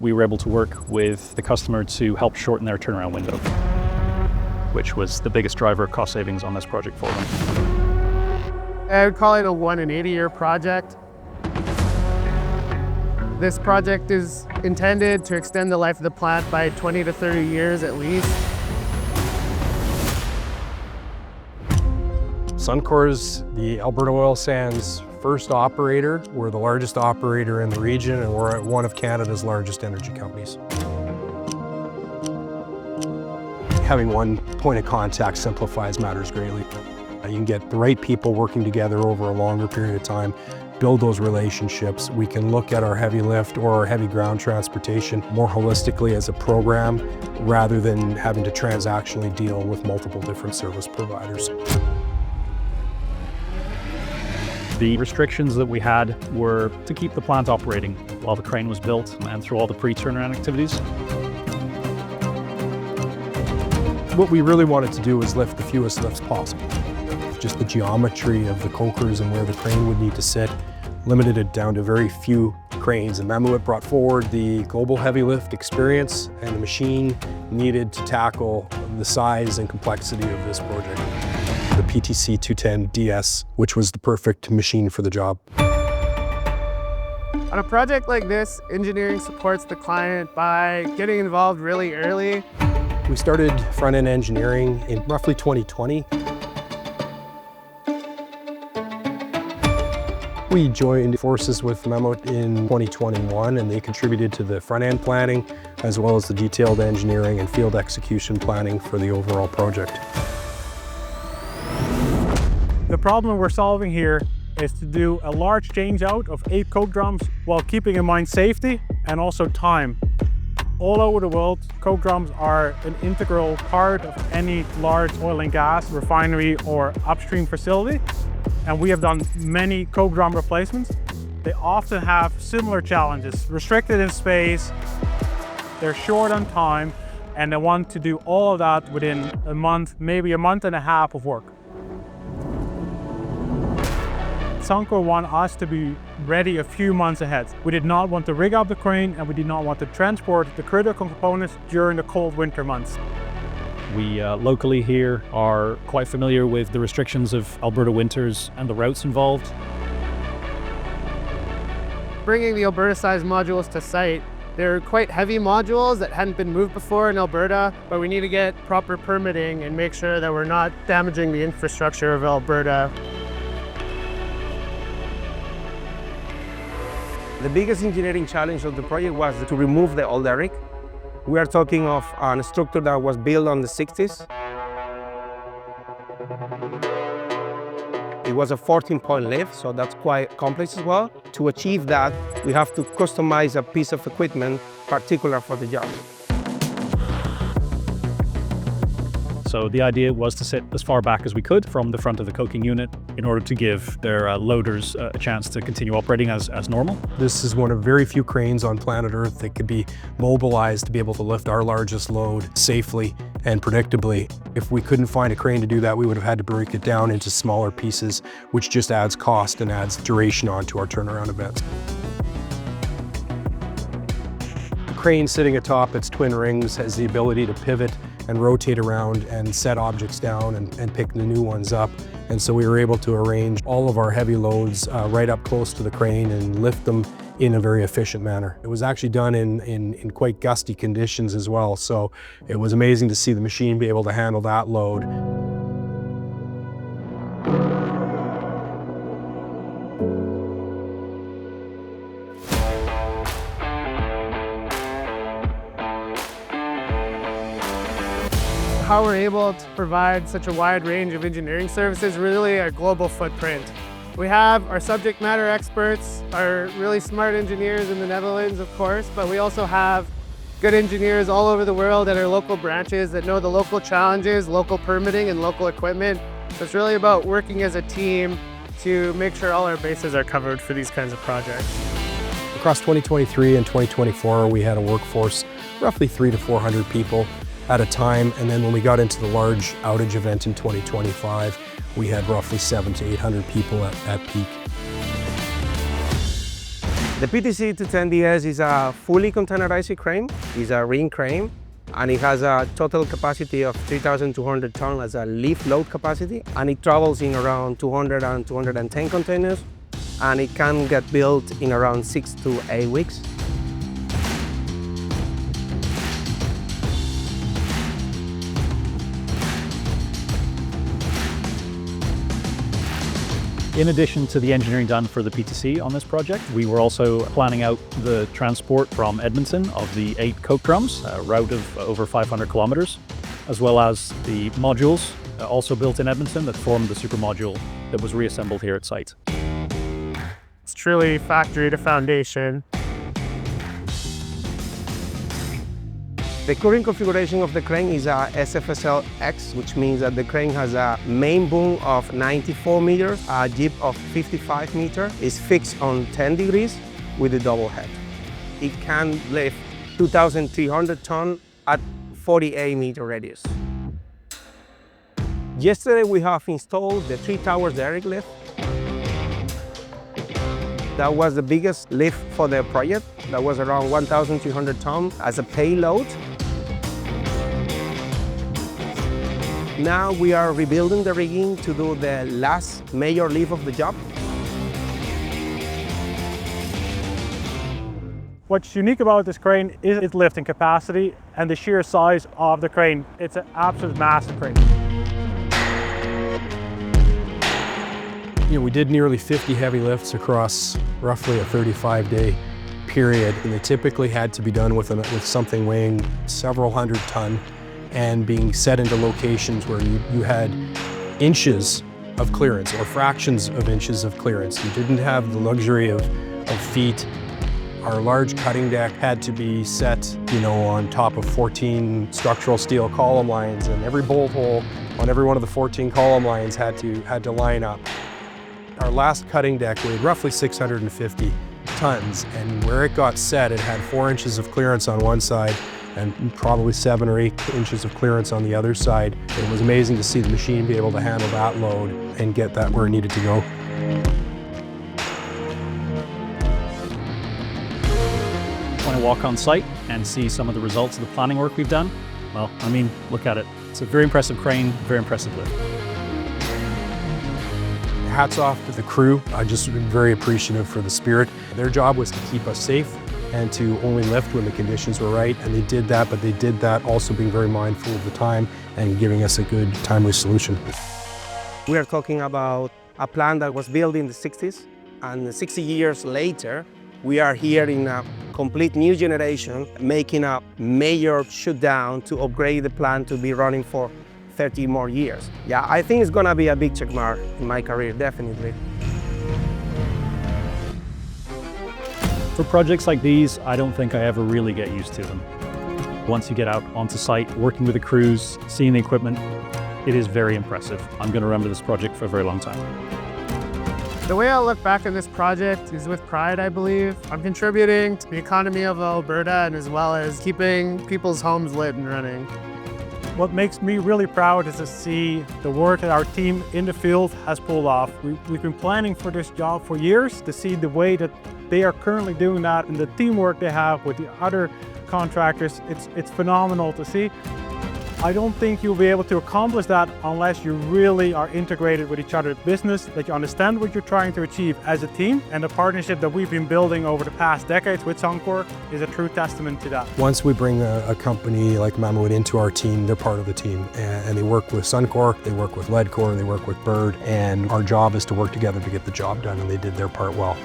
we were able to work with the customer to help shorten their turnaround window, which was the biggest driver of cost savings on this project for them. I would call it a 1 in 80-year project. This project is intended to extend the life of the plant by 20 to 30 years at least. Suncor's the Alberta Oil Sands first operator. We're the largest operator in the region, and we're one of Canada's largest energy companies. Having one point of contact simplifies matters greatly. You can get the right people working together over a longer period of time, build those relationships. We can look at our heavy lift or our heavy ground transportation more holistically as a program rather than having to transactionally deal with multiple different service providers. The restrictions that we had were to keep the plant operating while the crane was built and through all the pre-turnaround activities. What we really wanted to do was lift the fewest lifts possible. Just the geometry of the cokers and where the crane would need to sit limited it down to very few cranes. And Mammoet brought forward the global heavy lift experience, and the machine needed to tackle the size and complexity of this project. The PTC 210 DS, which was the perfect machine for the job. On a project like this, engineering supports the client by getting involved really early. We started front-end engineering in roughly 2020. We joined forces with Mammoet in 2021, and they contributed to the front-end planning as well as the detailed engineering and field execution planning for the overall project. The problem we're solving here is to do a large change out of 8 coke drums while keeping in mind safety and also time. All over the world, coke drums are an integral part of any large oil and gas refinery or upstream facility. And we have done many coke drum replacements. They often have similar challenges, restricted in space, they're short on time, and they want to do all of that within a month, maybe a month and a half of work. Suncor wanted us to be ready a few months ahead. We did not want to rig up the crane, and we did not want to transport the critical components during the cold winter months. We locally here are quite familiar with the restrictions of Alberta winters and the routes involved. Bringing the Alberta-sized modules to site, they're quite heavy modules that hadn't been moved before in Alberta, but we need to get proper permitting and make sure that we're not damaging the infrastructure of Alberta. The biggest engineering challenge of the project was to remove the old derrick. We are talking of a structure that was built on the 60s. It was a 14-point lift, so that's quite complex as well. To achieve that, we have to customize a piece of equipment particular for the job. So the idea was to sit as far back as we could from the front of the coking unit in order to give their loaders a chance to continue operating as normal. This is one of very few cranes on planet Earth that could be mobilized to be able to lift our largest load safely and predictably. If we couldn't find a crane to do that, we would have had to break it down into smaller pieces, which just adds cost and adds duration onto our turnaround events. The crane sitting atop its twin rings has the ability to pivot and rotate around and set objects down and pick the new ones up. And so we were able to arrange all of our heavy loads right up close to the crane and lift them in a very efficient manner. It was actually done in quite gusty conditions as well, so it was amazing to see the machine be able to handle that load. How we're able to provide such a wide range of engineering services, really a global footprint. We have our subject matter experts, our really smart engineers in the Netherlands, of course, but we also have good engineers all over the world at our local branches that know the local challenges, local permitting, and local equipment. So it's really about working as a team to make sure all our bases are covered for these kinds of projects. Across 2023 and 2024, we had a workforce roughly 300 to 400 people at a time, and then when we got into the large outage event in 2025, we had roughly 700 to 800 people at peak. The PTC 210DS is a fully containerized crane. It's a ring crane, and it has a total capacity of 3,200 tons as a lift load capacity, and it travels in around 200 and 210 containers, and it can get built in around 6 to 8 weeks. In addition to the engineering done for the PTC on this project, we were also planning out the transport from Edmonton of the 8 coke drums, a route of over 500 kilometers, as well as the modules also built in Edmonton that formed the super module that was reassembled here at site. It's truly factory to foundation. The current configuration of the crane is a SFSL X, which means that the crane has a main boom of 94 meters, a jib of 55 meters, is fixed on 10 degrees with a double head. It can lift 2,300 tons at 48 meter radius. Yesterday we have installed the 3 towers derrick lift. That was the biggest lift for the project. That was around 1,300 tons as a payload. Now we are rebuilding the rigging to do the last major lift of the job. What's unique about this crane is its lifting capacity and the sheer size of the crane. It's an absolute massive crane. We did nearly 50 heavy lifts across roughly a 35-day period, and they typically had to be done with something weighing several hundred ton and being set into locations where you had inches of clearance or fractions of inches of clearance. You didn't have the luxury of feet. Our large cutting deck had to be set, on top of 14 structural steel column lines, and every bolt hole on every one of the 14 column lines had to line up. Our last cutting deck weighed roughly 650 tons, and where it got set, it had 4 inches of clearance on one side and probably 7 or 8 inches of clearance on the other side. It was amazing to see the machine be able to handle that load and get that where it needed to go. When I walk on site and see some of the results of the planning work we've done, well, look at it. It's a very impressive crane, very impressive lift. Hats off to the crew. I just been very appreciative for the spirit. Their job was to keep us safe and to only lift when the conditions were right, and they did that, but they did that also being very mindful of the time and giving us a good, timely solution. We are talking about a plant that was built in the 60s, and 60 years later, we are here in a complete new generation, making a major shutdown to upgrade the plant to be running for 30 more years. Yeah, I think it's gonna be a big check mark in my career, definitely. For projects like these, I don't think I ever really get used to them. Once you get out onto site, working with the crews, seeing the equipment, it is very impressive. I'm going to remember this project for a very long time. The way I'll look back on this project is with pride, I believe. I'm contributing to the economy of Alberta and as well as keeping people's homes lit and running. What makes me really proud is to see the work that our team in the field has pulled off. We've been planning for this job for years, to see the way that they are currently doing that and the teamwork they have with the other contractors. It's phenomenal to see. I don't think you'll be able to accomplish that unless you really are integrated with each other's business, that you understand what you're trying to achieve as a team, and the partnership that we've been building over the past decades with Suncor is a true testament to that. Once we bring a company like Mammoet into our team, they're part of the team, and they work with Suncor, they work with Leadcore, they work with Bird, and our job is to work together to get the job done, and they did their part well.